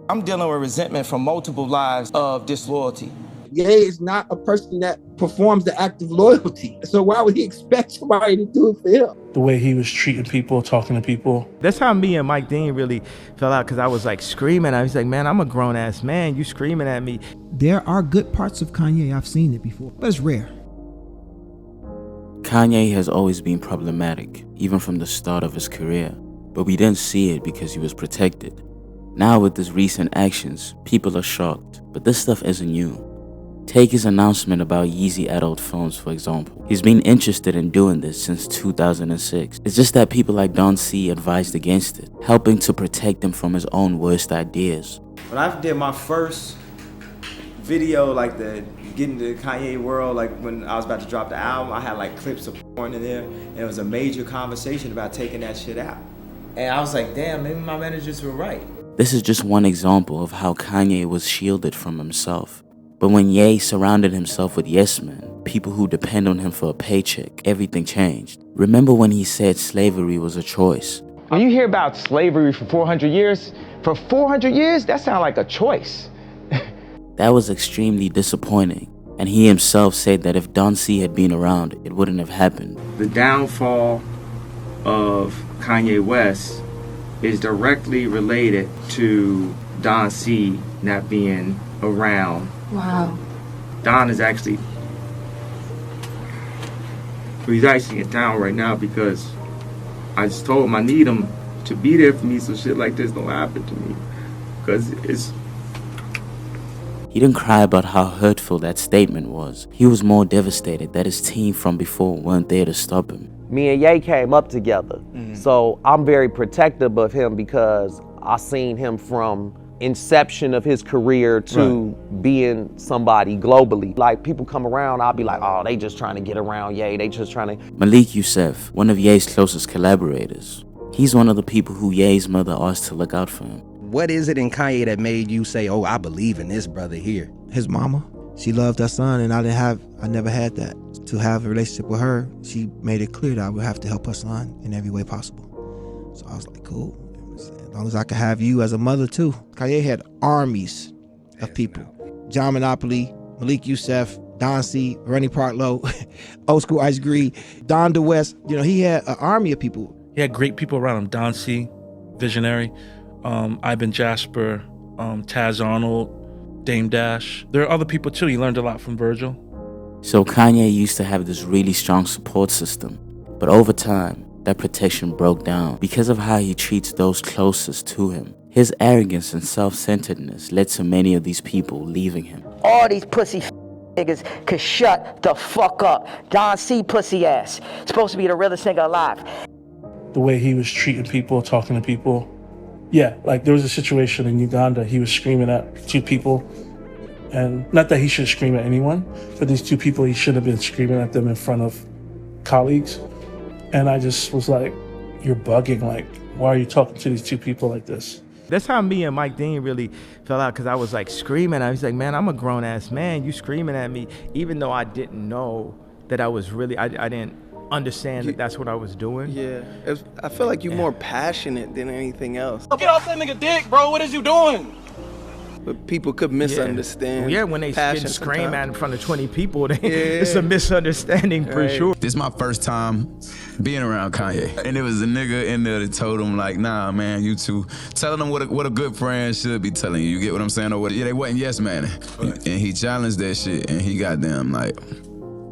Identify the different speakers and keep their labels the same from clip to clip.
Speaker 1: I'm dealing with resentment from multiple lives of disloyalty.
Speaker 2: Ye is not a person that performs the act of loyalty. So why would he expect somebody to do it for him?
Speaker 3: The way he was treating people, talking to people.
Speaker 4: That's how me and Mike Dean really fell out, because I was like screaming. I was like, man, I'm a grown ass man. You screaming at me.
Speaker 5: There are good parts of Kanye. I've seen it before, but it's rare.
Speaker 6: Kanye has always been problematic, even from the start of his career. But we didn't see it because he was protected. Now with his recent actions, people are shocked, but this stuff isn't new. Take his announcement about Yeezy adult phones, for example. He's been interested in doing this since 2006. It's just that people like Don C advised against it, helping to protect him from his own worst ideas.
Speaker 4: When I did my first video, like the getting to Kanye world, like when I was about to drop the album, I had like clips of porn in there, and it was a major conversation about taking that shit out. And I was like, damn, maybe my managers were right.
Speaker 6: This is just one example of how Kanye was shielded from himself. But when Ye surrounded himself with Yesmen, people who depend on him for a paycheck, everything changed. Remember when he said slavery was a choice?
Speaker 7: When you hear about slavery for 400 years, that sounds like a choice.
Speaker 6: That was extremely disappointing. And he himself said that if Don C had been around, it wouldn't have happened.
Speaker 8: The downfall of Kanye West is directly related to Don C not being around.
Speaker 9: Wow.
Speaker 8: Don is actually, he's actually in town right now because I just told him I need him to be there for me so shit like this don't happen to me. Because it's...
Speaker 6: He didn't cry about how hurtful that statement was. He was more devastated that his team from before weren't there to stop him.
Speaker 10: Me and Ye came up together. So I'm very protective of him because I seen him from inception of his career to being somebody globally. Like people come around, I'll be like, oh, they just trying to get around Ye. They just trying to.
Speaker 6: Malik Youssef, one of Ye's closest collaborators. He's one of the people who Ye's mother asked to look out for him.
Speaker 11: What is it in Kanye that made you say, oh, I believe in this brother here?
Speaker 5: His mama, she loved her son, and I never had that. To have a relationship with her, she made it clear that I would have to help her son in every way possible. So I was like, cool. As long as I could have you as a mother too. Kanye had armies of people. John Monopoly, Malik Youssef, Don C, Ronnie Partlow, Old School Ice Green, Don DeWest. You know, he had an army of people.
Speaker 3: He had great people around him. Don C, visionary, Ivan Jasper, Taz Arnold, Dame Dash. There are other people too. He learned a lot from Virgil.
Speaker 6: So Kanye used to have this really strong support system, but over time, that protection broke down because of how he treats those closest to him. His arrogance and self-centeredness led to many of these people leaving him.
Speaker 12: All these pussy niggas could shut the fuck up. Don C pussy ass. Supposed to be the realest nigga alive.
Speaker 3: The way he was treating people, talking to people. Yeah, like there was a situation in Uganda, he was screaming at two people. And not that he should scream at anyone, but these two people, he should have been screaming at them in front of colleagues. And I just was like, you're bugging. Like, why are you talking to these two people like this?
Speaker 4: That's how me and Mike Dean really fell out, because I was like screaming. I was like, man, I'm a grown ass man. You screaming at me, even though I didn't know that I was really, I didn't understand that that's what I was doing.
Speaker 13: Yeah, I feel like you're more passionate than anything else.
Speaker 14: Get off that nigga dick, bro. What is you doing?
Speaker 13: But people could misunderstand.
Speaker 4: Yeah, when they scream at in front of 20 people, it's a misunderstanding for sure.
Speaker 15: This is my first time being around Kanye. And there was a nigga in there that told him like, nah, man, you two, telling them what a good friend should be telling you. You get what I'm saying? Or what? Yeah, they wasn't yes man. And he challenged that shit, and he goddamn like,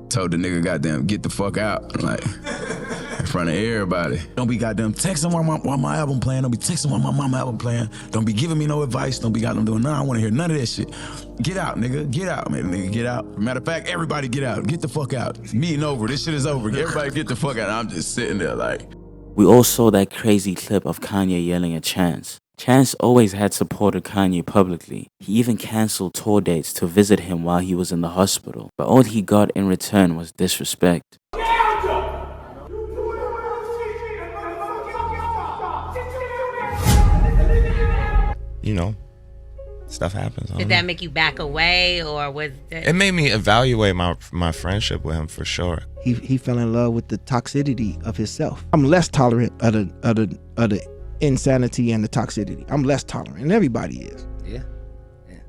Speaker 15: told the nigga goddamn get the fuck out, like in front of everybody. Don't be goddamn texting while my album playing. Don't be texting while my mama album playing. Don't be giving me no advice. Don't be goddamn doing nothing. I want to hear none of that shit. Get out, nigga. Get out, man. Nigga, get out. Matter of fact, everybody get out. Get the fuck out. Meeting over. This shit is over. Everybody get the fuck out. I'm just sitting there like.
Speaker 6: We all saw that crazy clip of Kanye yelling at Chance. Chance always had supported Kanye publicly. He even canceled tour dates to visit him while he was in the hospital. But all he got in return was disrespect.
Speaker 16: You know, stuff happens.
Speaker 9: Did that make you back away, or was
Speaker 16: it made me evaluate my friendship with him for sure.
Speaker 5: He fell in love with the toxicity of himself. I'm less tolerant of the insanity and the toxicity. I'm less tolerant, and everybody is.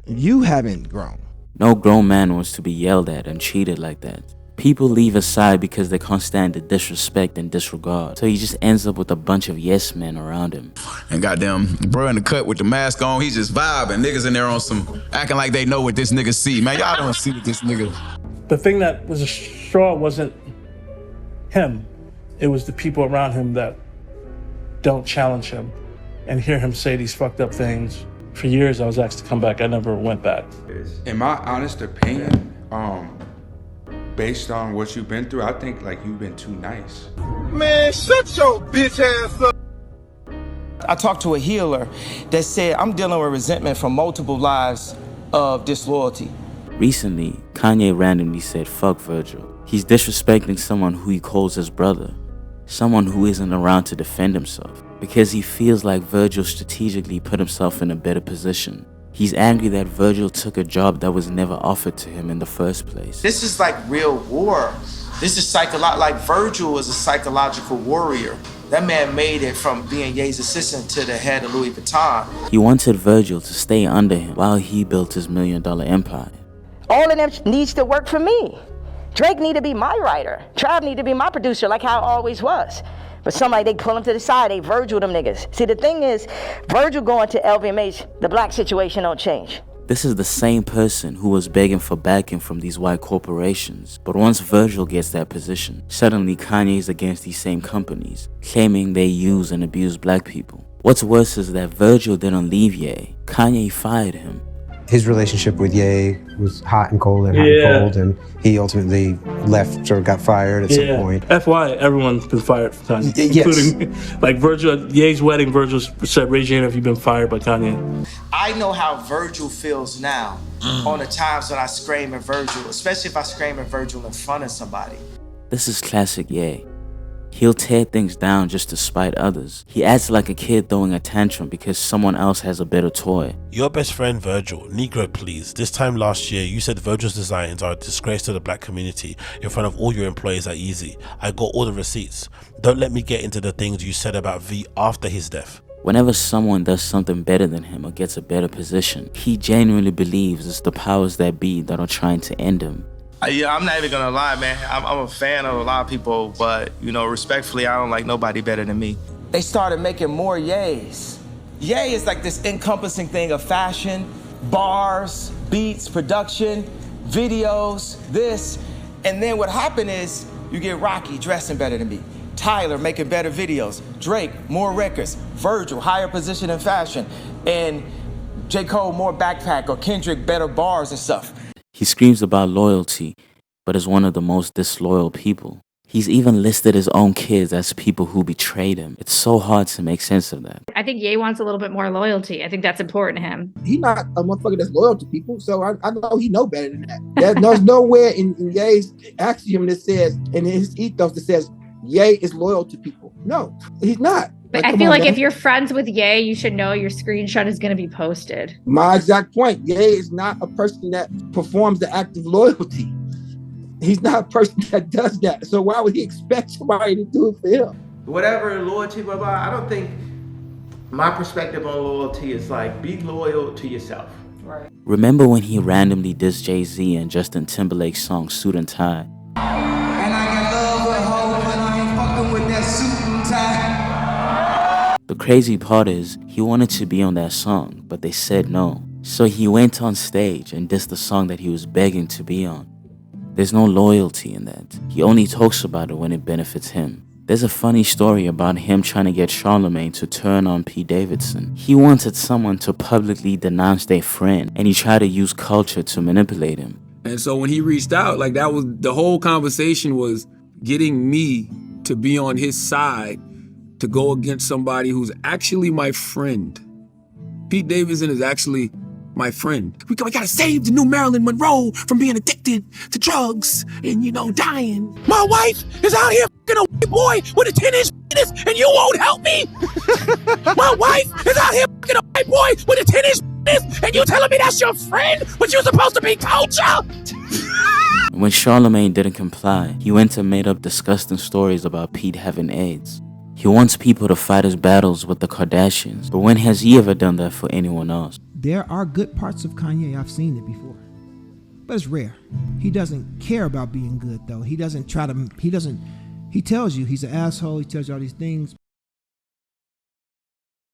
Speaker 5: You haven't grown.
Speaker 6: No grown man wants to be yelled at and treated like that. People leave his side because they can't stand the disrespect and disregard. So he just ends up with a bunch of yes men around him.
Speaker 15: And goddamn, bro in the cut with the mask on, he just vibing. Niggas in there on some, acting like they know what this nigga see. Man, y'all don't see what this nigga.
Speaker 3: The thing that was a straw wasn't him. It was the people around him that don't challenge him and hear him say these fucked up things. For years, I was asked to come back. I never went back.
Speaker 17: In my honest opinion, based on what you've been through, I think like you've been too nice.
Speaker 14: Man, shut your bitch ass up.
Speaker 1: I talked to a healer that said I'm dealing with resentment from multiple lives of disloyalty.
Speaker 6: Recently, Kanye randomly said, "Fuck Virgil." He's disrespecting someone who he calls his brother, someone who isn't around to defend himself, because he feels like Virgil strategically put himself in a better position. He's angry that Virgil took a job that was never offered to him in the first place.
Speaker 18: This is like real war. This is like Virgil is a psychological warrior. That man made it from being Ye's assistant to the head of Louis Vuitton.
Speaker 6: He wanted Virgil to stay under him while he built his $1 million empire.
Speaker 12: All of them needs to work for me. Drake need to be my writer. Trav need to be my producer, like how it always was. But somebody, they pull him to the side, they Virgil them niggas. See, the thing is, Virgil going to LVMH, the black situation don't change.
Speaker 6: This is the same person who was begging for backing from these white corporations. But once Virgil gets that position, suddenly Kanye's against these same companies, claiming they use and abuse black people. What's worse is that Virgil didn't leave Ye. Kanye fired him.
Speaker 19: His relationship with Ye was hot and cold and hot and cold, and he ultimately left or got fired at some point.
Speaker 3: That's why everyone's been fired from Kanye,
Speaker 19: Yes.
Speaker 3: including like Virgil at Ye's wedding. Virgil said, "Raise your hand if you've been fired by Kanye."
Speaker 18: I know how Virgil feels now on the times when I scream at Virgil, especially if I scream at Virgil in front of somebody.
Speaker 6: This is classic Ye. He'll tear things down just to spite others. He acts like a kid throwing a tantrum because someone else has a better toy.
Speaker 20: Your best friend Virgil, Negro please. This time last year, you said Virgil's designs are a disgrace to the black community in front of all your employees at Yeezy. I got all the receipts. Don't let me get into the things you said about V after his death.
Speaker 6: Whenever someone does something better than him or gets a better position, he genuinely believes it's the powers that be that are trying to end him.
Speaker 18: Yeah, I'm not even gonna lie, man. I'm a fan of a lot of people, but, you know, respectfully, I don't like nobody better than me.
Speaker 1: They started making more Ye's. Ye is like this encompassing thing of fashion, bars, beats, production, videos, this. And then what happened is you get Rocky dressing better than me, Tyler making better videos, Drake, more records, Virgil, higher position in fashion, and J. Cole, more backpack, or Kendrick, better bars and stuff.
Speaker 6: He screams about loyalty, but is one of the most disloyal people. He's even listed his own kids as people who betrayed him. It's so hard to make sense of that.
Speaker 21: I think Ye wants a little bit more loyalty. I think that's important to him.
Speaker 2: He's not a motherfucker that's loyal to people, so I know he know better than that. There's nowhere in Ye's axiom that says, in his ethos that says, Ye is loyal to people. No, he's not.
Speaker 21: But I feel like if you're friends with Ye, you should know your screenshot is going to be posted.
Speaker 2: My exact point. Ye is not a person that performs the act of loyalty. He's not a person that does that. So why would he expect somebody to do it for him?
Speaker 18: Whatever loyalty, blah, blah, I don't think my perspective on loyalty is like, be loyal to yourself.
Speaker 21: Right.
Speaker 6: Remember when he randomly dissed Jay-Z and Justin Timberlake's song Suit and Tie?
Speaker 18: And I can love a hoe when I ain't fucking with that suit and tie.
Speaker 6: The crazy part is, he wanted to be on that song, but they said no. So he went on stage and dissed the song that he was begging to be on. There's no loyalty in that. He only talks about it when it benefits him. There's a funny story about him trying to get Charlemagne to turn on Pete Davidson. He wanted someone to publicly denounce their friend, and he tried to use culture to manipulate him.
Speaker 22: And so when he reached out, like that was, the whole conversation was getting me to be on his side to go against somebody who's actually my friend. Pete Davidson is actually my friend. We gotta save the new Marilyn Monroe from being addicted to drugs and, you know, dying. My wife is out here fucking a white boy with a 10-inch penis and you won't help me? My wife is out here fucking a white boy with a 10-inch penis and you telling me that's your friend? But you're supposed to be culture?
Speaker 6: When Charlemagne didn't comply, he went and made up disgusting stories about Pete having AIDS. He wants people to fight his battles with the Kardashians, but when has he ever done that for anyone else?
Speaker 5: There are good parts of Kanye. I've seen it before, but it's rare. He doesn't care about being good, though. He doesn't try to, he tells you he's an asshole. He tells you all these things.